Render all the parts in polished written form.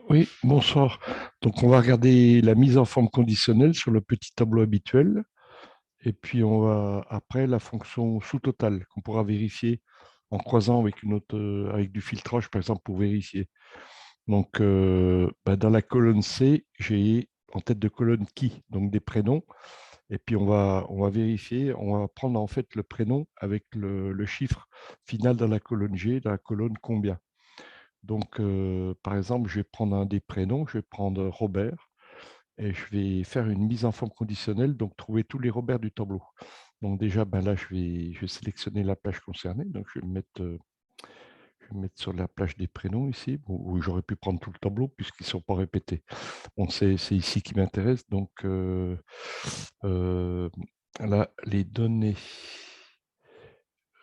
Oui, bonsoir. Donc, on va regarder la mise en forme conditionnelle sur le petit tableau habituel. Et puis, on va après la fonction sous-totale qu'on pourra vérifier en croisant avec une autre, avec du filtrage, par exemple, pour vérifier. Donc, dans la colonne C, j'ai en tête de colonne qui, donc des prénoms. Et puis, on va vérifier, on va prendre en fait le prénom avec le chiffre final dans la colonne G, dans la colonne combien. Donc, par exemple, je vais prendre un des prénoms, je vais prendre Robert et je vais faire une mise en forme conditionnelle, donc trouver tous les Robert du tableau. Donc déjà, là, je vais sélectionner la plage concernée. Donc, je vais me mettre sur la plage des prénoms ici, où j'aurais pu prendre tout le tableau puisqu'ils ne sont pas répétés. Bon, c'est ici qui m'intéresse. Donc, euh, là, les données,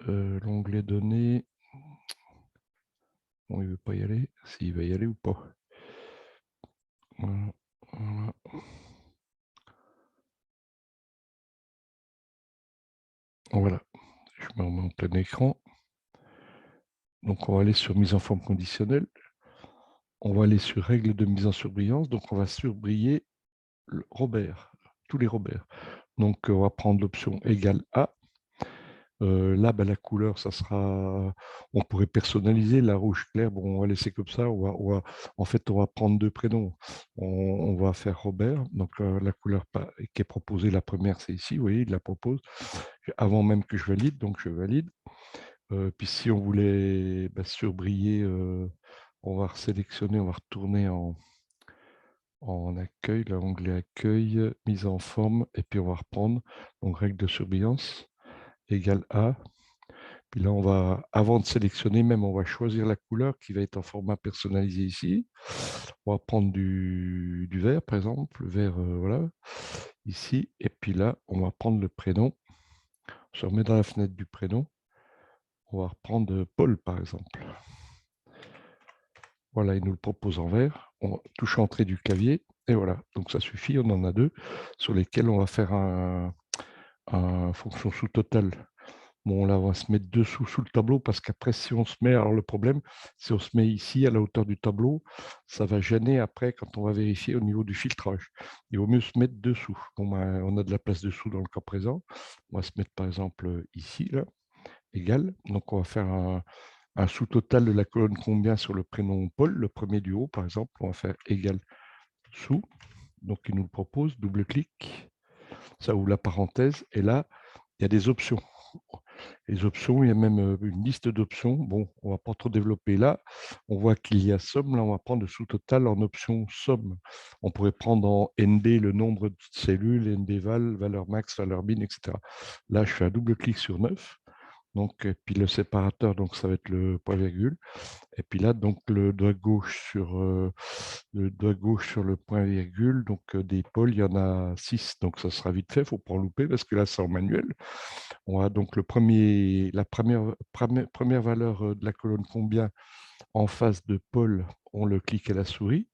l'onglet données, bon, il ne veut pas y aller. S'il va y aller ou pas. Voilà, voilà. Voilà, je me remets en plein écran. Donc, on va aller sur mise en forme conditionnelle. On va aller sur règles de mise en surbrillance. Donc, on va surbriller Robert, tous les Robert. Donc, on va prendre l'option égale à. Là, la couleur, ça sera. On pourrait personnaliser la rouge clair. Bon, on va laisser comme ça. En fait, on va prendre deux prénoms. On va faire Robert. Donc, la couleur qui est proposée, la première, c'est ici. Vous voyez, il la propose avant même que je valide. Donc, je valide. Puis si on voulait surbriller, on va sélectionner, on va retourner en accueil, l'onglet accueil, mise en forme, et puis on va reprendre, donc règle de surbrillance, égale à. Puis là, avant de sélectionner même, on va choisir la couleur qui va être en format personnalisé ici. On va prendre du vert, par exemple, le vert, voilà, ici. Et puis là, on va prendre le prénom. On se remet dans la fenêtre du prénom. On va reprendre Paul, par exemple. Voilà, il nous le propose en vert. On touche entrée du clavier et voilà. Donc ça suffit, on en a deux sur lesquels on va faire un fonction sous totale. Bon, là, on va se mettre dessous sous le tableau parce qu'après, si on se met, alors le problème, si on se met ici à la hauteur du tableau, ça va gêner après quand on va vérifier au niveau du filtrage. Il vaut mieux se mettre dessous. Bon, on a de la place dessous dans le cas présent. On va se mettre par exemple ici, là, égal. Donc on va faire un sous-total de la colonne combien sur le prénom Paul, le premier du haut, par exemple, on va faire égal sous. Donc, il nous le propose, double-clic, ça ouvre la parenthèse, et là, il y a des options. Les options, il y a même une liste d'options. Bon, on ne va pas trop développer là. On voit qu'il y a somme. Là, on va prendre le sous-total en option somme. On pourrait prendre en ND le nombre de cellules, ND val, valeur max, valeur min, etc. Là, je fais un double-clic sur 9. Donc, et puis le séparateur, donc ça va être le point virgule. Et puis là, donc le doigt gauche sur le point virgule, donc des pôles, il y en a 6. Donc ça sera vite fait, il ne faut pas en louper parce que là, c'est en manuel. On a donc la première valeur de la colonne combien en face de pôle, on le clique à la souris.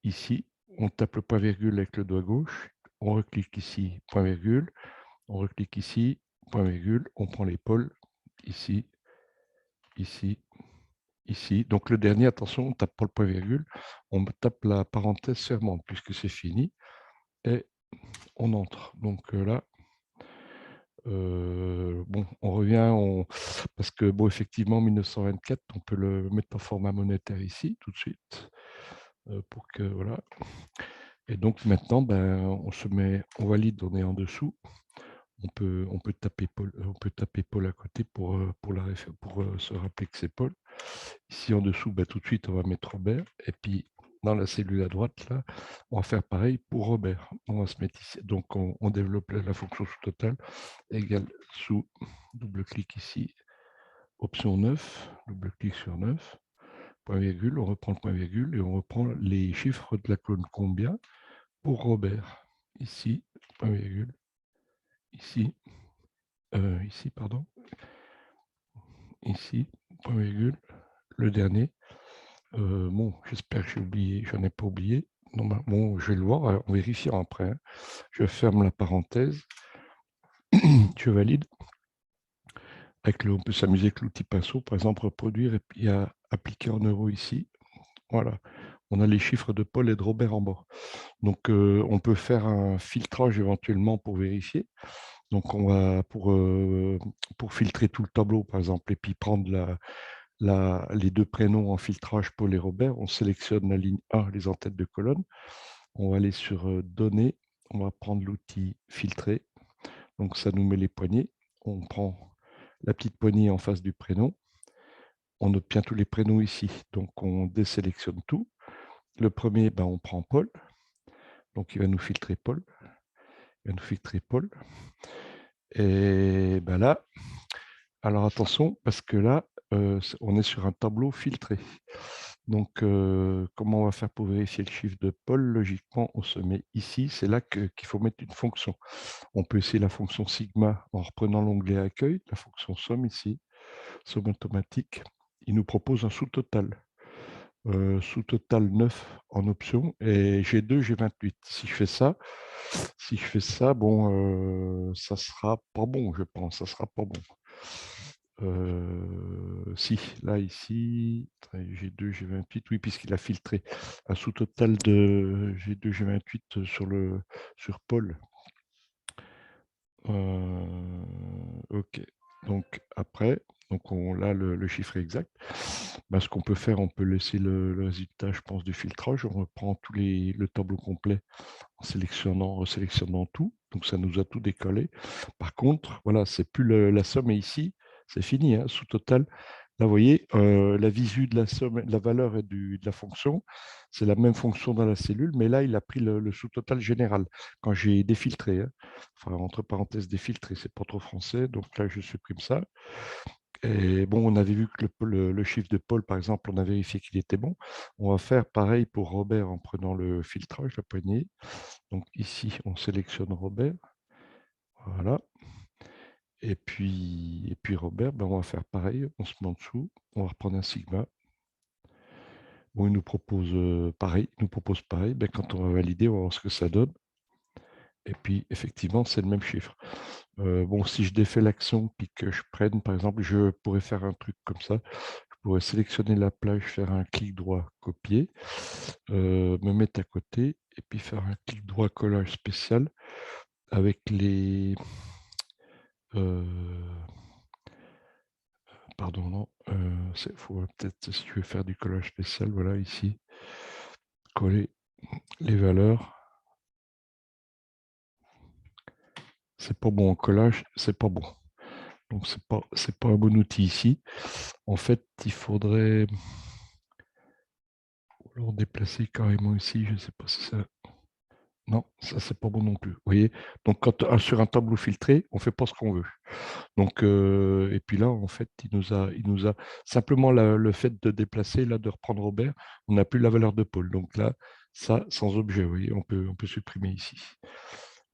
Ici, on tape le point virgule avec le doigt gauche. On reclique ici, point virgule. On reclique ici, point virgule. On prend les pôles ici, ici, ici. Donc le dernier, attention, on ne tape pas le point virgule, on tape la parenthèse fermante puisque c'est fini et on entre. Donc là, bon, on revient, parce que bon, effectivement, 1924, on peut le mettre en format monétaire ici tout de suite pour que voilà. Et donc maintenant, on valide, on est en dessous. On peut taper Paul à côté pour se rappeler que c'est Paul. Ici en dessous, tout de suite, on va mettre Robert. Et puis, dans la cellule à droite, là, on va faire pareil pour Robert. On va se mettre ici. Donc, on développe la fonction sous-totale égale sous, double-clic ici, option 9, double-clic sur 9, point virgule, on reprend le point virgule et on reprend les chiffres de la colonne combien pour Robert. Ici, point virgule, ici, ici, pardon, ici, point virgule, le dernier. Bon, j'espère que j'ai oublié, j'en ai pas oublié. Bon, je vais le voir, on vérifiera après, hein. Je ferme la parenthèse, je valide. On peut s'amuser avec l'outil pinceau, par exemple, reproduire et puis appliquer en euros ici. Voilà, on a les chiffres de Paul et de Robert en bas. Donc, on peut faire un filtrage éventuellement pour vérifier. Donc, on va, pour filtrer tout le tableau, par exemple, et puis prendre les deux prénoms en filtrage, Paul et Robert, on sélectionne la ligne A, les en-têtes de colonne. On va aller sur Données. On va prendre l'outil Filtrer. Donc, ça nous met les poignées. On prend la petite poignée en face du prénom. On obtient tous les prénoms ici. Donc, on désélectionne tout. Le premier, ben, on prend Paul. Donc, il va nous filtrer Paul. Il va nous filtrer Paul. Et ben là, alors attention, parce que là, on est sur un tableau filtré. Donc, comment on va faire pour vérifier le chiffre de Paul? Logiquement, on se met ici. C'est là qu'il faut mettre une fonction. On peut essayer la fonction sigma en reprenant l'onglet accueil, la fonction somme ici, somme automatique. Il nous propose un sous-total. Sous-total 9 en option et G2, G28. Si je fais ça, bon, ça sera pas bon, je pense, ça sera pas bon. Si, là, ici, G2, G28, oui, puisqu'il a filtré un sous-total de G2, G28 sur Paul. Ok, donc après, donc on a le chiffre exact. Ben, ce qu'on peut faire, on peut laisser le résultat, je pense, du filtrage. On reprend le tableau complet en resélectionnant tout. Donc ça nous a tout décollé. Par contre, voilà, c'est plus la somme est ici, c'est fini, hein, sous total. Là, vous voyez, la visu de la somme, de la valeur et de la fonction, c'est la même fonction dans la cellule, mais là, il a pris le sous-total général quand j'ai défiltré. Hein. Enfin, entre parenthèses, défiltré, c'est pas trop français, donc là, je supprime ça. Et bon, on avait vu que le chiffre de Paul, par exemple, on a vérifié qu'il était bon. On va faire pareil pour Robert en prenant le filtrage, la poignée. Donc ici, on sélectionne Robert. Voilà. Et puis Robert, ben, on va faire pareil. On se met en dessous. On va reprendre un sigma. Bon, il nous propose pareil. Ben, quand on va valider, on va voir ce que ça donne. Et puis, effectivement, c'est le même chiffre. Bon, si je défais l'action puis que je prenne, par exemple, je pourrais faire un truc comme ça. Je pourrais sélectionner la plage, faire un clic droit, copier, me mettre à côté et puis faire un clic droit collage spécial avec les... pardon, non. Il faut peut-être, si je veux faire du collage spécial, voilà, ici, coller les valeurs. C'est pas bon en collage, c'est pas bon. Donc, c'est pas un bon outil ici. En fait, il faudrait alors déplacer carrément ici. Je ne sais pas si ça... Non, ça, c'est pas bon non plus. Vous voyez? Donc, sur un tableau filtré, on ne fait pas ce qu'on veut. Donc, et puis là, en fait, il nous a simplement le fait de déplacer, là, de reprendre Robert, on n'a plus la valeur de Paul. Donc là, ça, sans objet, vous voyez, on peut supprimer ici.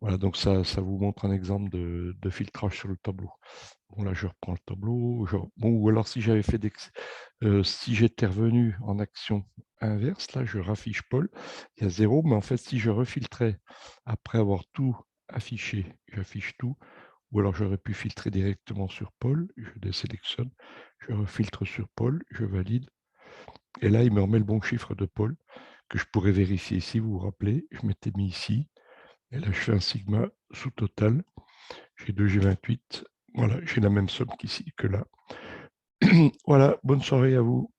Voilà, donc ça vous montre un exemple de filtrage sur le tableau. Bon, là, je reprends le tableau. Bon, ou alors, si j'avais fait si j'étais revenu en action inverse, là, je raffiche Paul, il y a 0, mais en fait, si je refiltrais après avoir tout affiché, j'affiche tout, ou alors j'aurais pu filtrer directement sur Paul, je désélectionne, je refiltre sur Paul, je valide, et là, il me remet le bon chiffre de Paul, que je pourrais vérifier ici, vous vous rappelez, je m'étais mis ici, et là, je fais un sigma sous total, j'ai 2 G28, voilà, j'ai la même somme qu'ici, que là. Voilà, bonne soirée à vous.